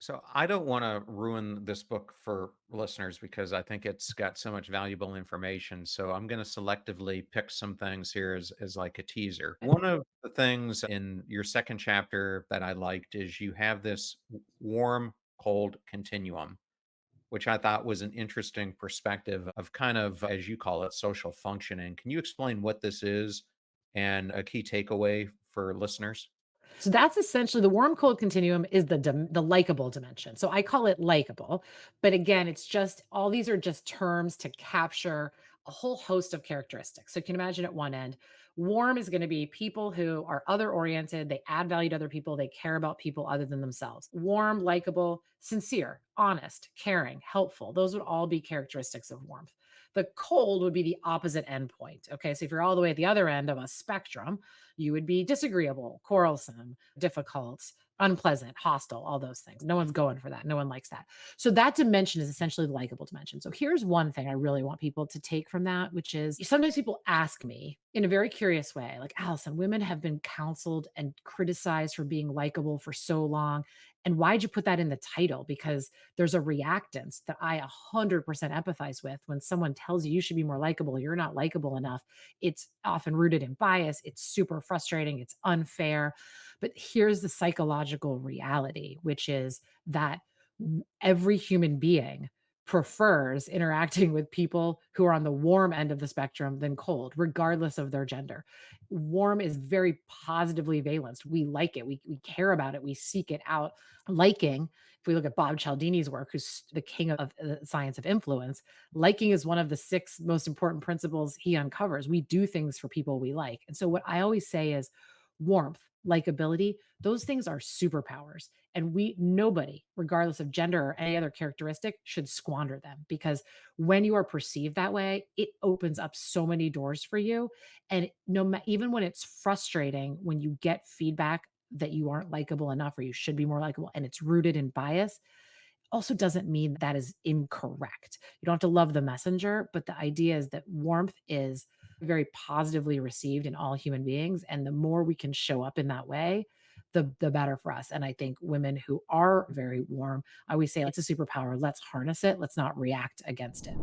So I don't want to ruin this book for listeners because I think it's got so much valuable information. So I'm going to selectively pick some things here as like a teaser. One of the things in your second chapter that I liked is you have this warm, cold continuum, which I thought was an interesting perspective of kind of, as you call it, social functioning. Can you explain what this is and a key takeaway for listeners? So that's essentially the warm cold continuum is the likable dimension. So I call it likable, but again, it's just all these are just terms to capture a whole host of characteristics. So you can imagine at one end, warm is going to be people who are other oriented, they add value to other people, they care about people other than themselves. Warm, likable, sincere, honest, caring, helpful. Those would all be characteristics of warmth. The cold would be the opposite endpoint. Okay. So if you're all the way at the other end of a spectrum, you would be disagreeable, quarrelsome, difficult, unpleasant, hostile, all those things. No one's going for that. No one likes that. So that dimension is essentially the likable dimension. So here's one thing I really want people to take from that, which is sometimes people ask me in a very curious way, like, Allison, women have been counseled and criticized for being likable for so long. And why'd you put that in the title? Because there's a reactance that I 100% empathize with. When someone tells you you should be more likable, you're not likable enough. It's often rooted in bias. It's super frustrating. It's unfair. But here's the psychological reality, which is that every human being prefers interacting with people who are on the warm end of the spectrum than cold, regardless of their gender. Warm is very positively valenced. We like it. We care about it. We seek it out. Liking, if we look at Bob Cialdini's work, who's the king of science of influence, liking is one of the six most important principles he uncovers. We do things for people we like. And so, what I always say is warmth, likability, those things are superpowers. And nobody, regardless of gender or any other characteristic, should squander them because when you are perceived that way, it opens up so many doors for you. And even when it's frustrating, when you get feedback that you aren't likable enough or you should be more likable and it's rooted in bias, also doesn't mean that is incorrect. You don't have to love the messenger, but the idea is that warmth is very positively received in all human beings. And the more we can show up in that way, the better for us. And I think women who are very warm, I always say it's a superpower. Let's harness it. Let's not react against it.